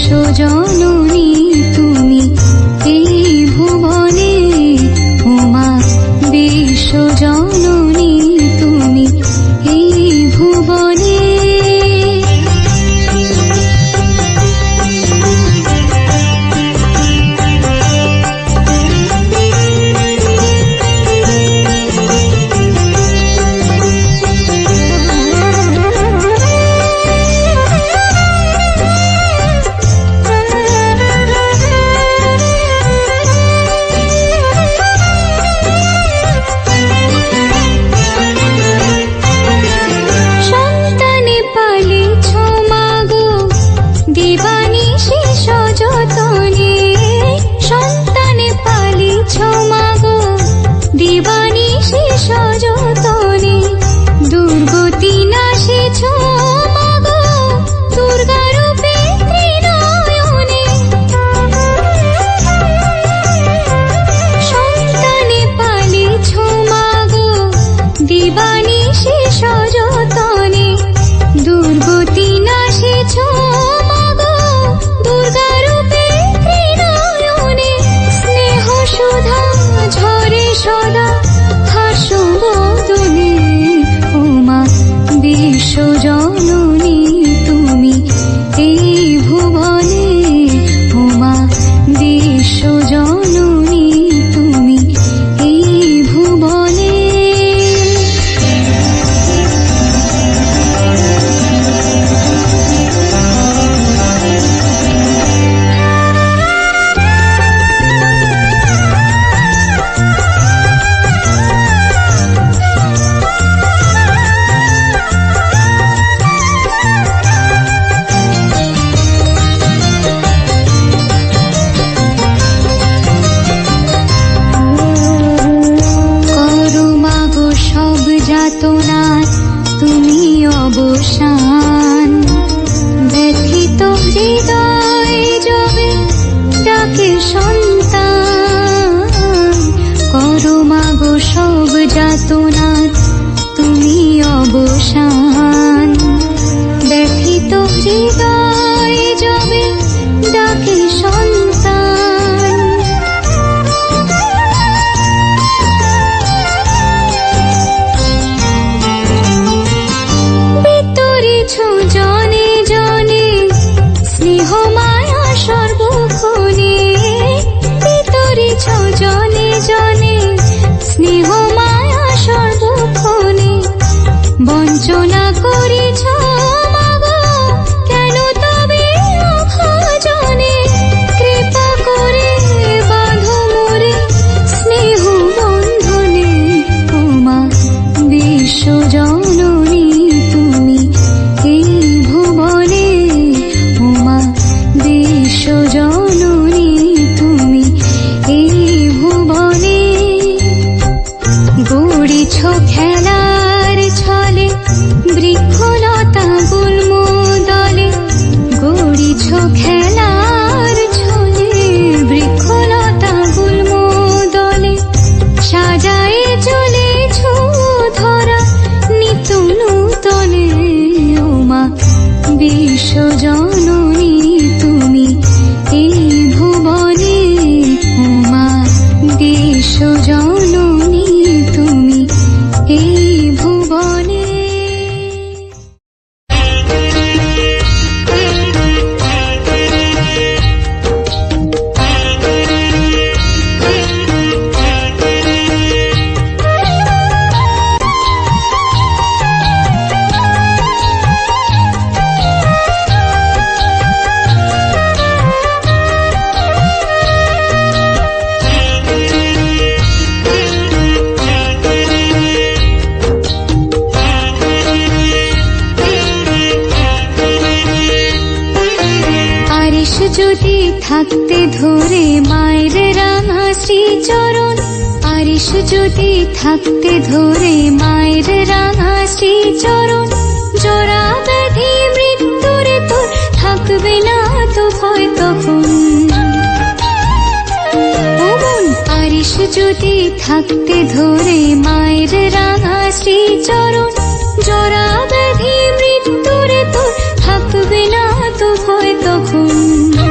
বিশ্বজননী তুমি এই ভুবনে, উমা বিশ্বজননী তুমি এই ভুবনে। বিশ্বজননী তুমি এই ভুবনে, উমা বিশ্বজননী তুমি এই ভুবনে। তুমি অবসান ব্যথিত হৃদয় যবে ডাকে সন্তান, করো মাগো সব যাতনা তুমি অবসান ব্যথিত হৃদয় যবে ডাকে সন্তান। জনে জনে স্নেহ মায়া সর্বক্ষণে, বিতরিছ জনে জনে স্নেহ মায়া সর্বক্ষণে, বঞ্চনা করিছ মাগো কেন তবে অভাজনে, কৃপা করে বাঁধো মোরে স্নেহ বন্ধনে, উমা বিশ্বজননী তুমি এই ভুবনে, উমা বিশ্বজননী তুমি এই ভুবনে। গড়িছ খেলার ছলে বৃক্ষলতা গুল্ম দলে, গড়িছ খেলার ছলে বৃক্ষলতা গুল্ম দলে, সাজায়ে চলেছ ধরা নিত্য নূতনে, উমা বিশ্বজননী তুমি এই ভুবনে, উমা বিশ্বজননী তুমি এই ভুবনে। যদি থাকতে ধরে মায়ের রাঙা শ্রীচরণ, আরিশ যদি থাকতে ধরে মায়ের রাঙা শ্রীচরণ, জরা ব্যাধি মৃত্যুরে তোর থাকবে না তো ভয় তখন। আরিশ যদি থাকতে ধরে মায়ের রাঙা শ্রীচরণ, জরা ব্যাধি মৃত্যুরে তোর থাকবে না তো ভয় তখন।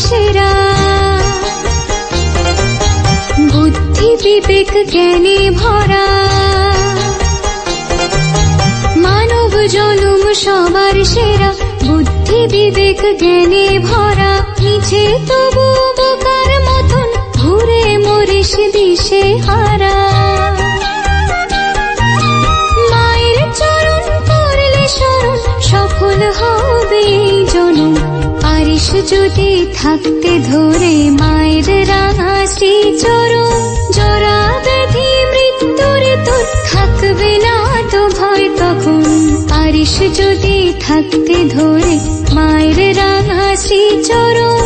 সেরা, বুদ্ধি বিবেক জ্ঞানে ভরা, মানব জনম সবার সেরা, বুদ্ধি বিবেক জ্ঞানে ভরা, মিছে তবু বোকার মতন ঘুরে মরিস দিশে হারা। মায়ের চরণ করলে শরণ সফল হবে জনম, পারিস যদি থাকতে ধরে মায়ের রাঙা শ্রী চরণ। জরা ব্যাধি মৃত্যুর তোর থাকবে না তো ভয় তখন, পারিস যদি থাকতে ধরে মায়ের রাঙা শ্রী চরণ।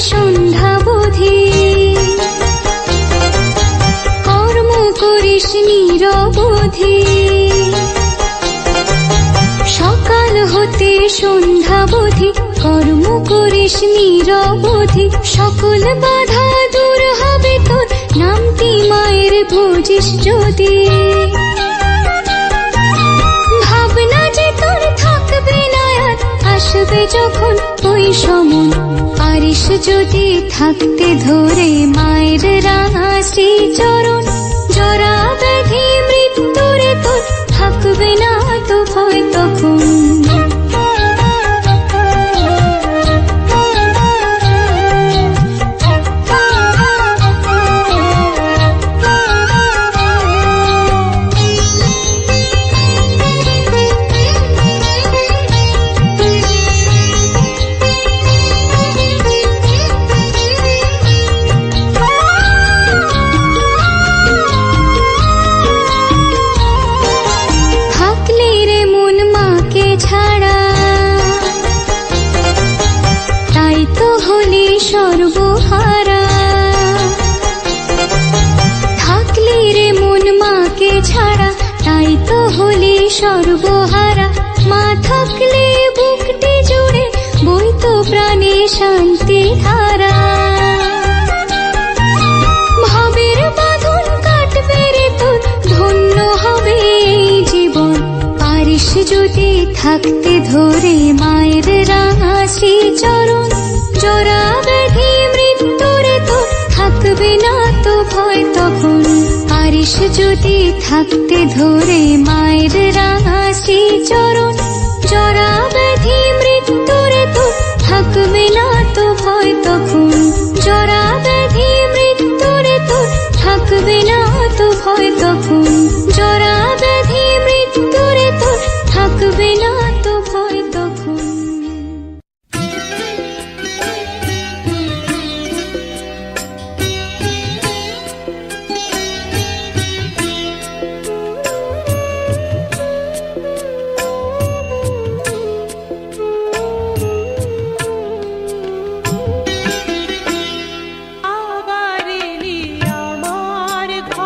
সন্ধ্যাবধি কর্ম করিস নিরবধি, সকাল হতে সন্ধ্যাবধি কর্ম করিস নিরবধি, সকল বাধা দূর হবে তোর নামটি মায়ের ভজিস যদি। ভাবনা যে তোর থাকবে না আর আসবে যখন ওই সমন, পারিস যদি থাকতে ধরে মায়ের রাঙা শ্রী চরণ। জরা ব্যাধি মৃত্যুরে তোর থাকবে না তো ভয় তখন। সর্বহারা থাকলি রে মন মাকে ছাড়া, তাই তো হলি সর্বহারা। মা থাকলে বুকটি জুড়ে বইতো প্রাণে শান্তি ধারা, ভাবের বাঁধন কাটবে রে তোর ধন্য হবে জীবন, পারিস যদি থাকতে ধরে মায়ের রাঙা শ্রী চরণ। জরা ব্যাধি মৃত্যুরে তোর থাকবে না তো ভয় তখন, পারিস যদি থাকতে ধরে মায়ের রাঙা শ্রী চরণ। জরা ব্যাধি মৃত্যুরে তোর থাকবে না তো ভয় তখন, জরা ব্যাধি মৃত্যুরে তোর থাকবে না তো ভয় তখন, জরা ব্যাধি মৃত্যুরে তোর থাকবে না তো ভয় তখন। আবার এলি আমার ঘরে।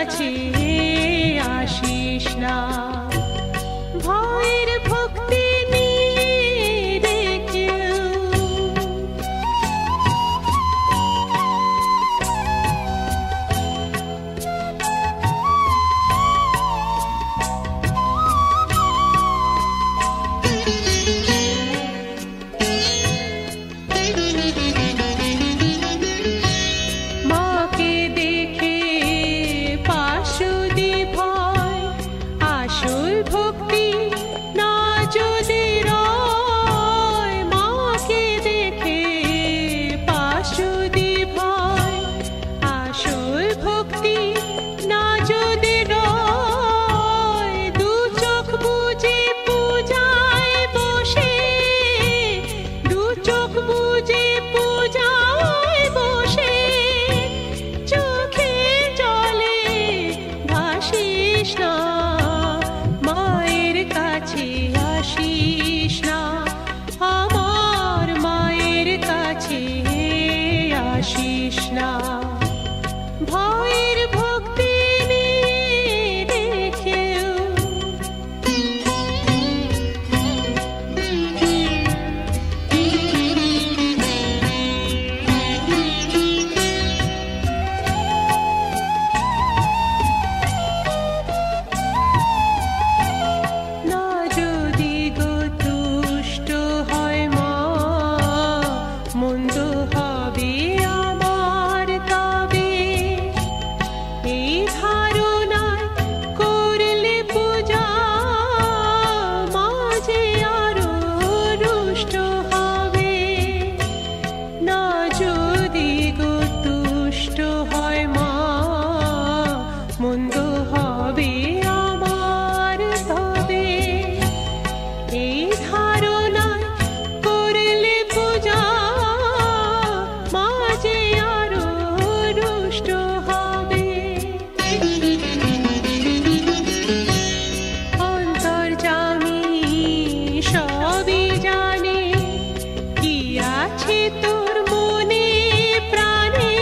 কাছে আসিস না, ভয়ের ভক্তি নিয়ে রে কেউ। মাকে দেখে পাশুদি ভয়, আসল ভক্তি না যদি রয়। মাকে দেখে পাশুদি ভয়, আসল ভক্তি না যদি রয়। দু চোখ বুজে পূজায় বসে, দু চোখ বুজে পূজায় বসে, চোখে জলে ভাসিস না, মায়ের কাছে আসিস না, আমার মায়ের কাছে আসিস না, ভয়ের ভক্তি নিয়ে দেখেও। না যদি গো তুষ্ট হয় মা, মন্দ হবে আমার তবে। এই ধারণায় করলে পূজা, মা যে আরো রুষ্ট হবে। না যদি গো তুষ্ট হয় মা, মন্দ হবে আমার তবে। এই ধারণায় করলে পূজা, মা যে আরো রুষ্ট হবে। অন্তর্যামী সবই জানে, কি আছে তোর মনে প্রাণে।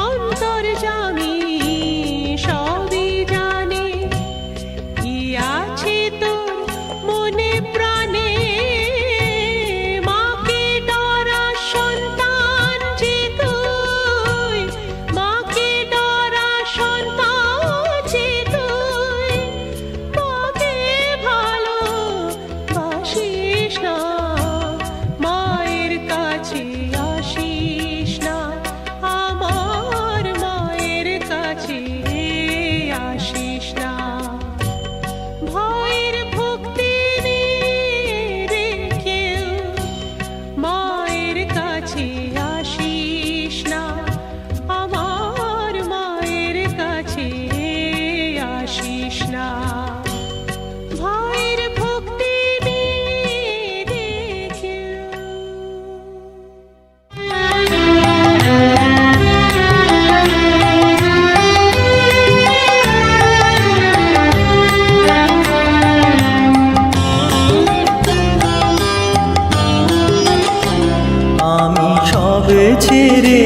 অন্তর্যামী সবই জানে, কি আছে তোর মনে প্রাণে। মাকে ডরা সন্তান যে তুই, মাকে ডরা সন্তান যে তুই, মাকে ভালোবাসিস না, মায়ের কাছে আসিস না, আমার মায়ের কাছে আসিস না, ভয়ের ভক্তি নিয়ে রে কেউ। মায়ের কাছে আসিস না, আমার মায়ের কাছে আসিস না, ভয়ের ভক্তি নিয়ে রে কেউ। আমি সবে ছেড়ে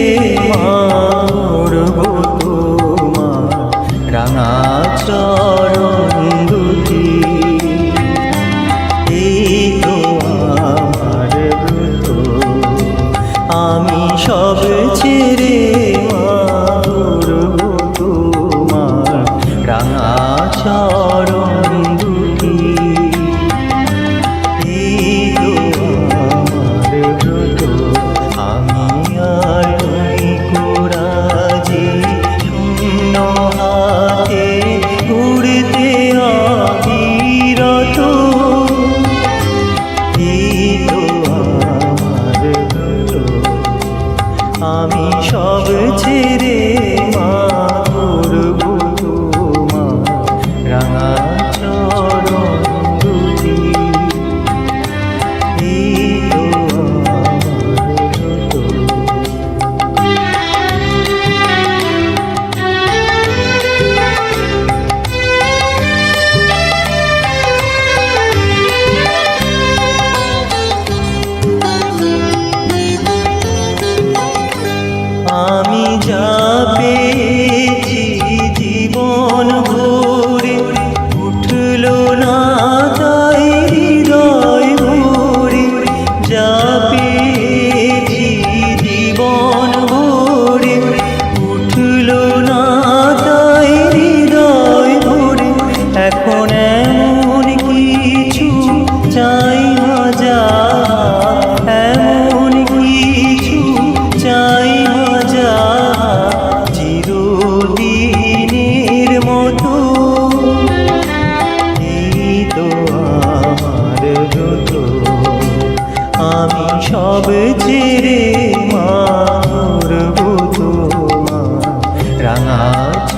মরব তোমার রাঙা চরণ দুটি। এই তো আমার ব্রত, আমি সবে ছেড়ে মরব তোমার রাঙা চরণ দুটি। এই তো আমার ব্রত, আমি আর নই কোরাজি, শূন্য হাতে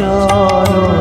চরণ